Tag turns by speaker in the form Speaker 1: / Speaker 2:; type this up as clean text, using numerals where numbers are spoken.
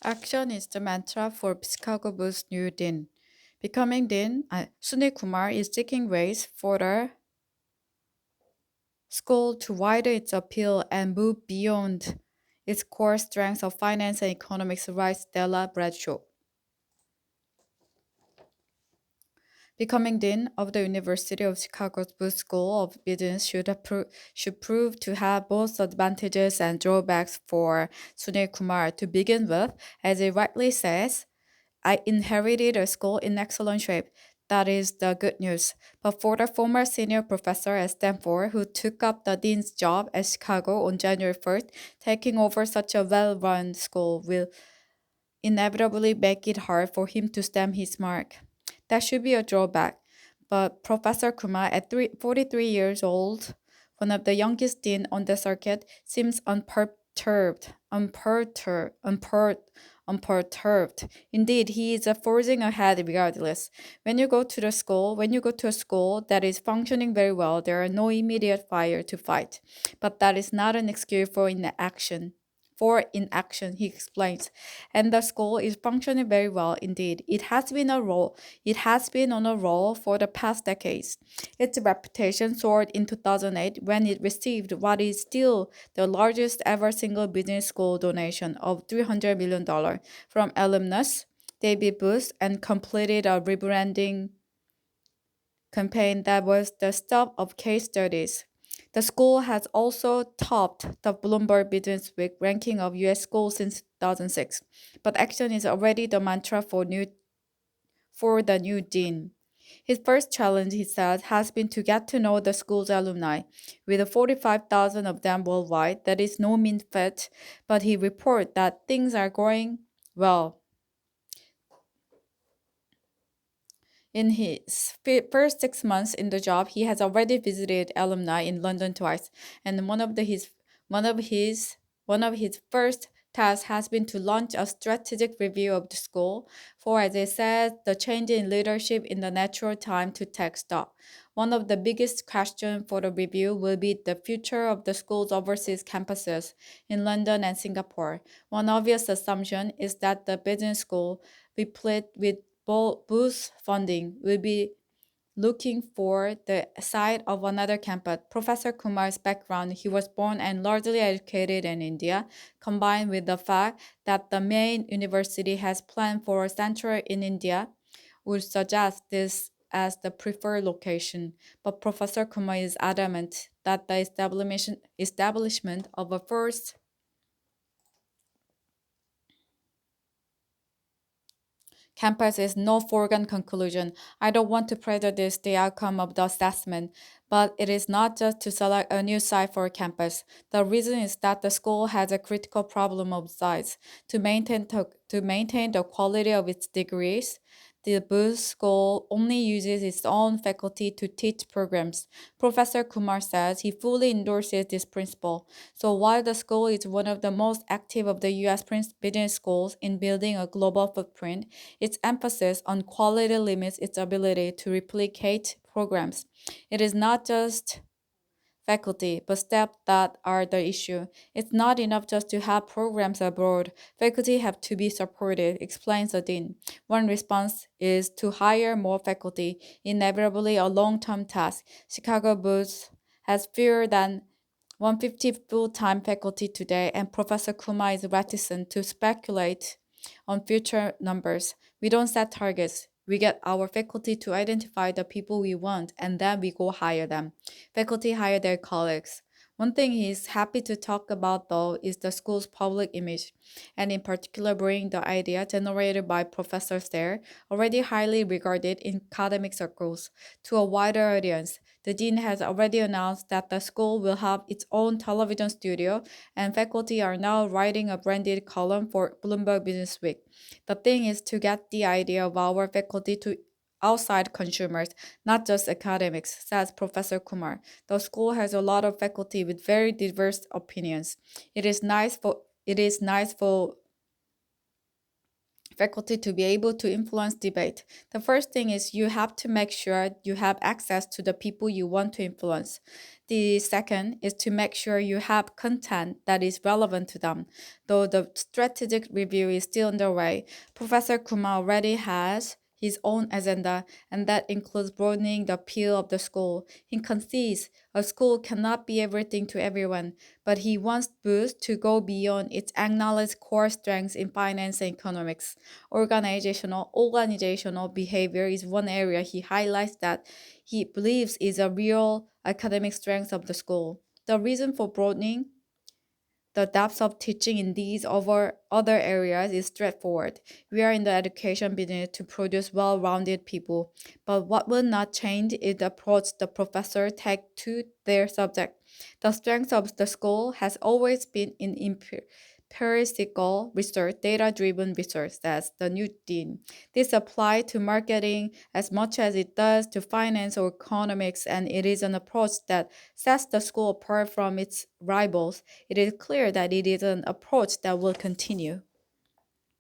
Speaker 1: Action is the mantra for Chicago Bulls' new dean. Becoming dean, Sunil Kumar is seeking ways for the school to widen its appeal and move beyond its core strengths of finance and economics, writes Stella Bradshaw. Becoming dean of the University of Chicago's Booth School of Business should prove to have both advantages and drawbacks for Sunil Kumar. To begin with, as he rightly says, I inherited a school in excellent shape. That is the good news. But for the former senior professor at Stanford who took up the dean's job at Chicago on January 1st, taking over such a well run school will inevitably make it hard for him to stamp his mark. That should be a drawback. But Professor Kumar, at 43 years old, one of the youngest dean on the circuit, seems unperturbed. Indeed, he is forging ahead regardless. When you go to a school that is functioning very well, there are no immediate fire to fight. But that is not an excuse for inaction. He explains, and the school is functioning very well indeed. It has been on a roll for the past decades. Its reputation soared in 2008 when it received what is still the largest ever single business school donation of $300 million from alumnus David Booth and completed a rebranding campaign that was the stuff of case studies. The school has also topped the Bloomberg Businessweek ranking of U.S. schools since 2006, but action is already the mantra for the new dean. His first challenge, he said, has been to get to know the school's alumni. With 45,000 of them worldwide, that is no mean feat, but he reported that things are going well. In his first 6 months in the job, he has already visited alumni in London twice, and one of his first tasks has been to launch a strategic review of the school. For, as I said, the change in leadership in the natural time to take stock. One of the biggest questions for the review will be the future of the school's overseas campuses in London and Singapore. One obvious assumption is that the business school, replete with boost funding, will be looking for the site of another campus. Professor Kumar's background, he was born and largely educated in India, combined with the fact that the main university has planned for a center in India, would suggest this as the preferred location. But Professor Kumar is adamant that the establishment of a first campus is no foregone conclusion. I don't want to prejudice the outcome of the assessment, but it is not just to select a new site for a campus. The reason is that the school has a critical problem of size. To maintain the quality of its degrees, the Booth School only uses its own faculty to teach programs. Professor Kumar says he fully endorses this principle. So while the school is one of the most active of the U.S. business schools in building a global footprint, its emphasis on quality limits its ability to replicate programs. It is not just faculty, but staff that are the issue. It's not enough just to have programs abroad. Faculty have to be supported, explains the dean. One response is to hire more faculty, inevitably a long-term task. Chicago Booth has fewer than 150 full-time faculty today, and Professor Kumar is reticent to speculate on future numbers. We don't set targets. We get our faculty to identify the people we want, and then we go hire them. Faculty hire their colleagues. One thing he's happy to talk about, though, is the school's public image, and in particular, bringing the idea generated by professors there, already highly regarded in academic circles, to a wider audience. The dean has already announced that the school will have its own television studio, and faculty are now writing a branded column for Bloomberg Businessweek. The thing is to get the idea of our faculty to outside consumers, not just academics, says Professor Kumar. The school has a lot of faculty with very diverse opinions. It is nice for faculty to be able to influence debate. The first thing is you have to make sure you have access to the people you want to influence. The second is to make sure you have content that is relevant to them. Though the strategic review is still underway, Professor Kuma already has his own agenda, and that includes broadening the appeal of the school. He concedes a school cannot be everything to everyone, but he wants Boost to go beyond its acknowledged core strengths in finance and economics. Organizational behavior is one area he highlights that he believes is a real academic strength of the school. The reason for broadening the depth of teaching in these other areas is straightforward. We are in the education business to produce well rounded people, but what will not change is the approach the professors take to their subject. The strength of the school has always been in empirical research, data driven research. That's the new theme. This applies to marketing as much as it does to finance or economics, and it is an approach that sets the school apart from its rivals. It is clear that it is an approach that will continue.